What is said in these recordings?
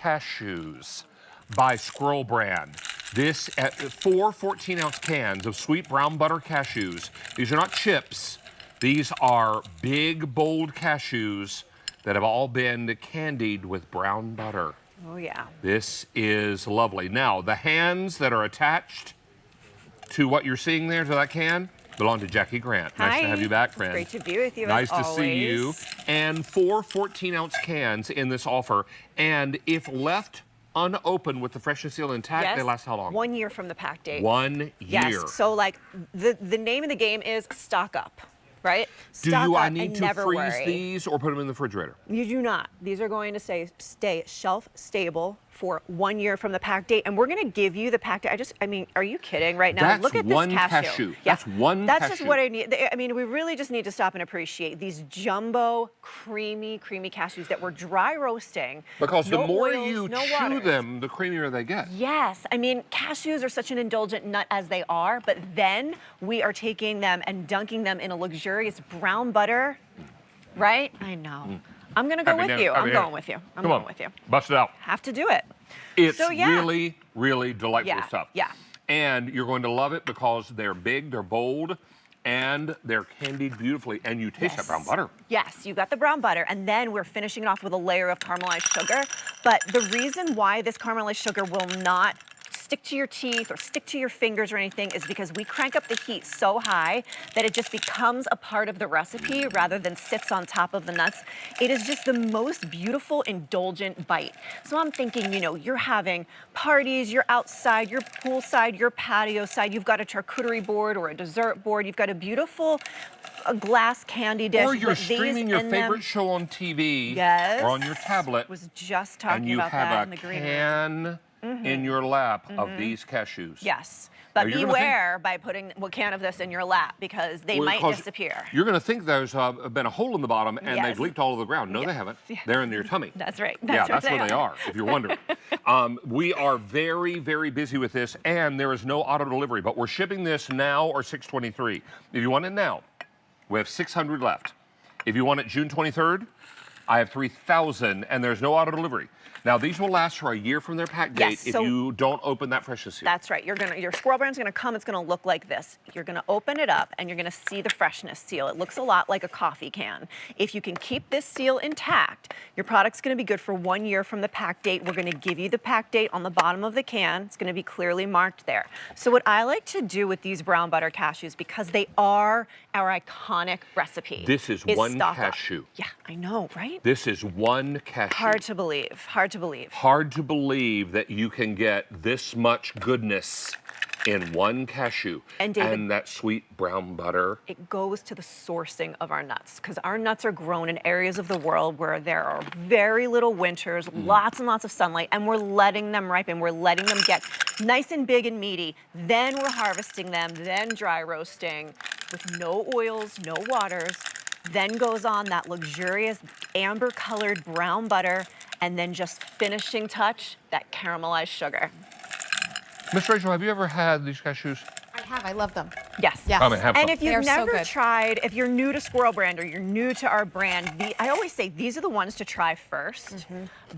Cashews by Squirrel brand. This at 4 14-ounce cans of sweet brown butter cashews. These are not chips. These are big, bold cashews that have all been candied with brown butter. Oh, yeah. This is lovely. Now, the hands that are attached to what you're seeing there, to that can, belong to Jackie Grant. Nice to have you back, friend. It's great to be with you. Nice as to always. see you. And 4 14-ounce cans in this offer. And if left unopened with the freshness seal intact, they last how long? 1 year from the pack date. 1 year. Yes. So, like, the name of the game is stock up, right? I need to freeze these or put them in the refrigerator? You do not. These are going to stay shelf stable for 1 year from the pack date, and we're going to give you the pack date. I mean, are you kidding right now? That's Look at one this cashew. Yeah. That's one That's cashew. just what I need. I mean, we really just need to stop and appreciate these jumbo, creamy cashews that we're dry roasting. Because the no more oils, you no chew waters. them, the creamier they get. Yes. I mean, cashews are such an indulgent nut as they are, but then we are taking them and dunking them in a luxurious brown butter, right? I know. I'm going to go with you. I'm going with you. I'm going with you. Bust it out. Have to do it. It's So, yeah. really, really delightful stuff. Yeah. And you're going to love it because they're big, they're bold, and they're candied beautifully. And you taste that brown butter. Yes, you got the brown butter, and then we're finishing it off with a layer of caramelized sugar. But the reason why this caramelized sugar will not stick to your teeth or stick to your fingers or anything is because we crank up the heat so high that it just becomes a part of the recipe rather than sits on top of the nuts. It is just the most beautiful, indulgent bite. So I'm thinking, you know, you're having parties, you're outside, you're poolside, you're patio side, you've got a charcuterie board or a dessert board, you've got a beautiful glass candy dish. Or you're streaming your favorite show on TV or on your tablet. Was just talking about that in the green room. And you have a can in your lap of these cashews. Yes, but beware by putting a can of this in your lap because they might disappear. You're going to think there's been a hole in the bottom and they've leaked all over the ground. No, they haven't. They're in your tummy. That's right. That's where they are, if you're wondering. We are very, very busy with this, and there is no auto delivery, but we're shipping this now or 6/23. If you want it now, we have 600 left. If you want it June 23rd, I have 3,000, and there's no auto delivery. Now, these will last for a year from their pack date if you don't open that freshness seal. That's right. Your Squirrel brand's going to come. It's going to look like this. You're going to open it up, and you're going to see the freshness seal. It looks a lot like a coffee can. If you can keep this seal intact, your product's going to be good for 1 year from the pack date. We're going to give you the pack date on the bottom of the can. It's going to be clearly marked there. So what I like to do with these brown butter cashews, because they are our iconic recipe, this is one cashew. Yeah, I know, right? This is one cashew. Hard to believe. Hard to believe. Hard to believe that you can get this much goodness in one cashew. And David, and that sweet brown butter. It goes to the sourcing of our nuts, because our nuts are grown in areas of the world where there are very little winters, lots and lots of sunlight, and we're letting them ripen. We're letting them get nice and big and meaty. Then we're harvesting them, then dry roasting with no oils, no waters. Then goes on that luxurious amber-colored brown butter, and then just finishing touch, that caramelized sugar. Miss Rachel, have you ever had these cashews? I have. I love them. Yes. Yes. And if you've never tried, if you're new to Squirrel brand or you're new to our brand, I always say these are the ones to try first.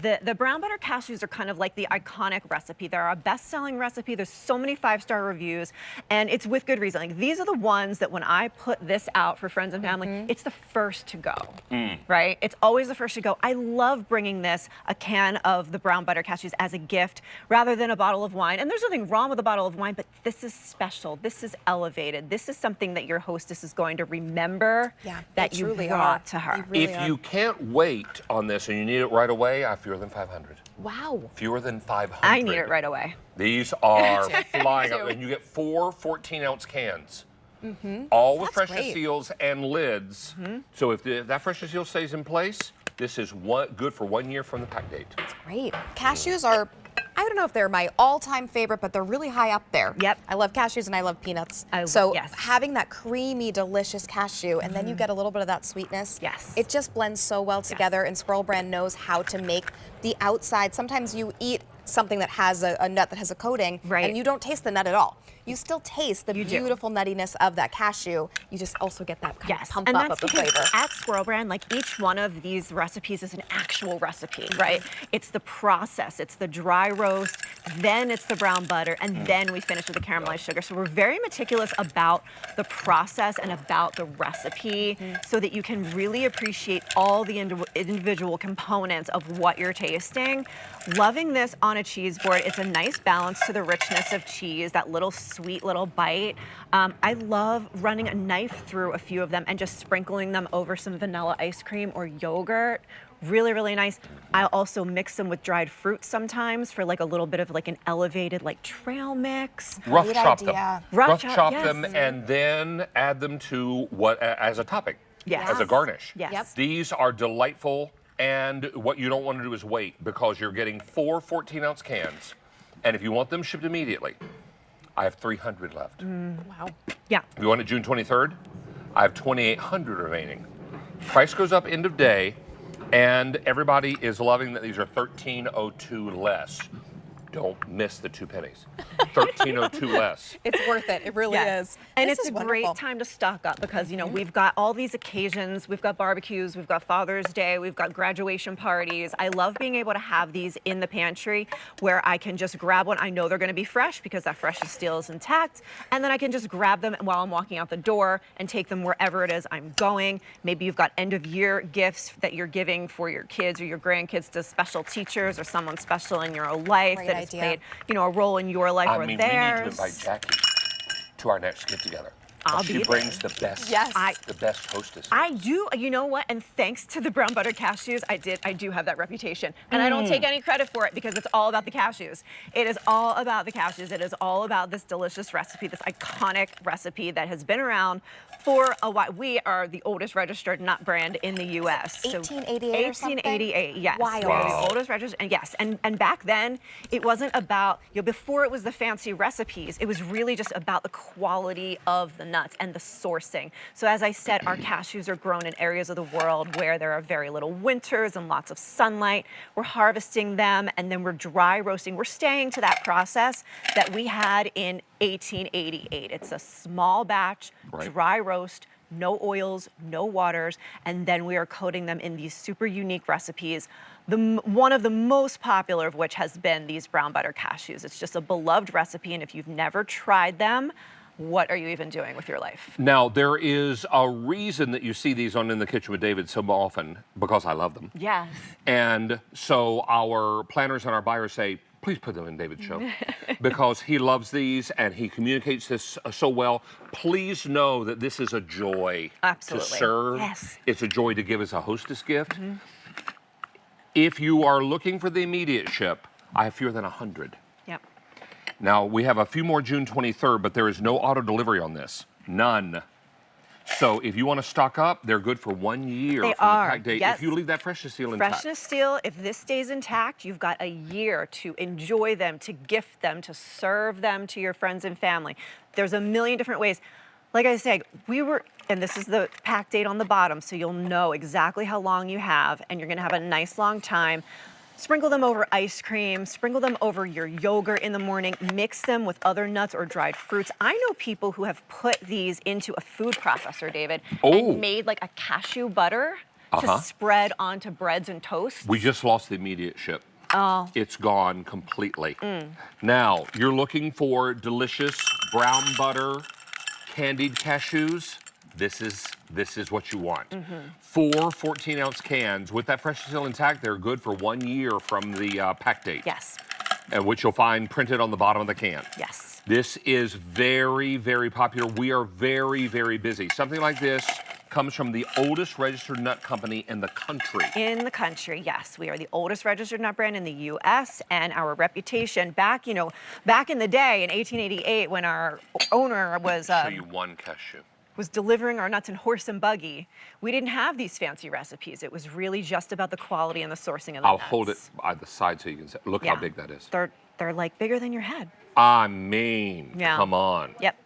The brown butter cashews are kind of like the iconic recipe. They're our best-selling recipe. There's so many 5-star reviews, and it's with good reason. Like, these are the ones that when I put this out for friends and family, it's the first to go, right? It's always the first to go. I love bringing this, a can of the brown butter cashews, as a gift rather than a bottle of wine. And there's nothing wrong with a bottle of wine, but this is special. This is elevated. This is something that your hostess is going to remember that you brought to her. If you can't wait on this and you need it right away, I have fewer than 500. Wow. Fewer than 500. I need it right away. These are flying up, and you get 4 14-ounce cans. All with freshness seals and lids. So if that freshness seal stays in place, this is good for 1 year from the pack date. That's great. Cashews are, I don't know if they're my all-time favorite, but they're really high up there. Yep. I love cashews and I love peanuts. Having that creamy, delicious cashew, and then you get a little bit of that sweetness. Yes. It just blends so well together, and Squirrel brand knows how to make the outside. Sometimes you eat something that has a nut that has a coating, and you don't taste the nut at all. you still taste the beautiful nuttiness of that cashew. You just also get that kind of pump up of the flavor. At Squirrel Brand, like each one of these recipes is an actual recipe, right? It's the process, it's the dry roast, then it's the brown butter, and then we finish with the caramelized sugar. So we're very meticulous about the process and about the recipe so that you can really appreciate all the individual components of what you're tasting. Loving this on a cheese board. It's a nice balance to the richness of cheese, that little sweet little bite. I love running a knife through a few of them and just sprinkling them over some vanilla ice cream or yogurt. Really, really nice. I also mix them with dried fruit sometimes for like a little bit of like an elevated like trail mix. Rough chop them. Rough chop them and then add them to what as a topping. Yes. As a garnish. Yes. Yep. These are delightful, and what you don't want to do is wait, because you're getting 4 14-ounce cans, and if you want them shipped immediately, I have 300 left. Wow. Yeah. If you want it June 23rd, I have 2,800 remaining. Price goes up end of day, and everybody is loving that these are $13.02 less. Don't miss the 2 pennies. $13.02 less. It's worth it. It really is. And it's a great time to stock up because, you know, we've got all these occasions. We've got barbecues. We've got Father's Day. We've got graduation parties. I love being able to have these in the pantry where I can just grab one. I know they're going to be fresh because that freshest steel is intact. And then I can just grab them while I'm walking out the door and take them wherever it is I'm going. Maybe you've got end of year gifts that you're giving for your kids or your grandkids to special teachers or someone special in your life that has played, you know, a role in your life or theirs. We need to invite Jackie to our next get together. She brings the best, the best hostess. I do, you know what? And thanks to the brown butter cashews, I do have that reputation. And I don't take any credit for it because it's all about the cashews. It is all about the cashews. It is all about this delicious recipe, this iconic recipe that has been around for a while. We are the oldest registered nut brand in the U.S. 1888 or something? 1888, yes. Wild. We're the oldest registered, and yes. And back then, it wasn't about, you know, before it was the fancy recipes, it was really just about the quality of the nuts and the sourcing. So as I said, our cashews are grown in areas of the world where there are very little winters and lots of sunlight. We're harvesting them and then we're dry roasting. We're staying to that process that we had in 1888. It's a small batch, dry roast, no oils, no waters, and then we are coating them in these super unique recipes. One of the most popular of which has been these brown butter cashews. It's just a beloved recipe, and if you've never tried them, what are you even doing with your life? Now, there is a reason that you see these on In the Kitchen with David so often, because I love them. Yes. And so our planners and our buyers say, please put them in David's show, because he loves these and he communicates this so well. Please know that this is a joy to serve. Yes. It's a joy to give as a hostess gift. If you are looking for the immediate ship, I have fewer than 100. Yep. Now, we have a few more June 23rd, but there is no auto delivery on this. None. So if you want to stock up, they're good for 1 year from the pack date. Yes. If you leave that freshness seal intact. Freshness seal, if this stays intact, you've got a year to enjoy them, to gift them, to serve them to your friends and family. There's a million different ways. Like I said, and this is the pack date on the bottom, so you'll know exactly how long you have, and you're going to have a nice long time. Sprinkle them over ice cream, sprinkle them over your yogurt in the morning, mix them with other nuts or dried fruits. I know people who have put these into a food processor, David, and made like a cashew butter to spread onto breads and toasts. We just lost the immediate ship. Oh. It's gone completely. Now, you're looking for delicious brown butter, candied cashews. This is what you want. 4 14-ounce cans with that fresh seal intact. They're good for 1 year from the pack date. Yes. And which you'll find printed on the bottom of the can. Yes. This is very, very popular. We are very, very busy. Something like this comes from the oldest registered nut company in the country. In the country, yes. We are the oldest registered nut brand in the U.S. and our reputation back in the day in 1888 when our owner was... Show you one cashew. Was delivering our nuts in horse and buggy. We didn't have these fancy recipes. It was really just about the quality and the sourcing of the nuts. I'll hold it by the side so you can see. Look how big that is. They're like bigger than your head. I mean, come on. Yep.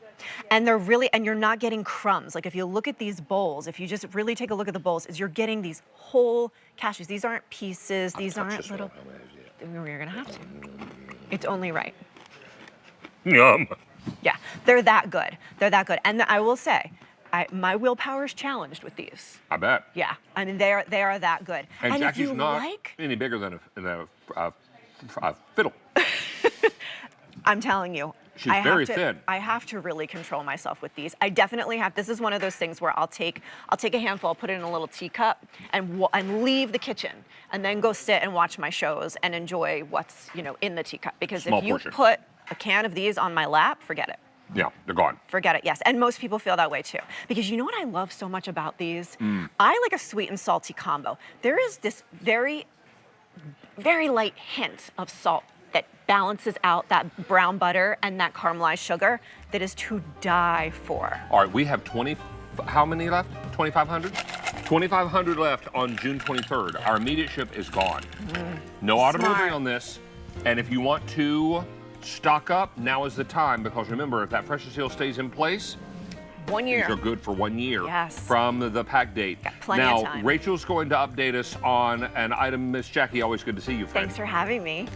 And they're really, and you're not getting crumbs. Like if you look at these bowls, if you just really take a look at the bowls, you're getting these whole cashews. These aren't pieces. These aren't little. You're gonna have to. It's only right. Yum. Yeah, they're that good. They're that good. And I will say, my willpower is challenged with these. I bet. Yeah, I mean, they are that good. And if Jackie's you not like, any bigger than a fiddle. I'm telling you. She's very thin. I have to really control myself with these. I definitely have. This is one of those things where I'll take a handful, put it in a little teacup, and leave the kitchen, and then go sit and watch my shows and enjoy what's in the teacup. Because Small if you portion. put a can of these on my lap, forget it. Yeah, they're gone. Forget it, yes. And most people feel that way too. Because you know what I love so much about these? I like a sweet and salty combo. There is this very, very light hint of salt that balances out that brown butter and that caramelized sugar that is to die for. All right, we have how many left? 2,500? 2,500 left on June 23rd. Our immediate ship is gone. No auto delivery on this. And if you want to stock up, now is the time, because remember, if that pressure seal stays in place, 1 year. these are good for 1 year Yes. from the pack date. Got plenty of time. Rachel's going to update us on an item. Miss Jackie, always good to see you, friend. Thanks for having me.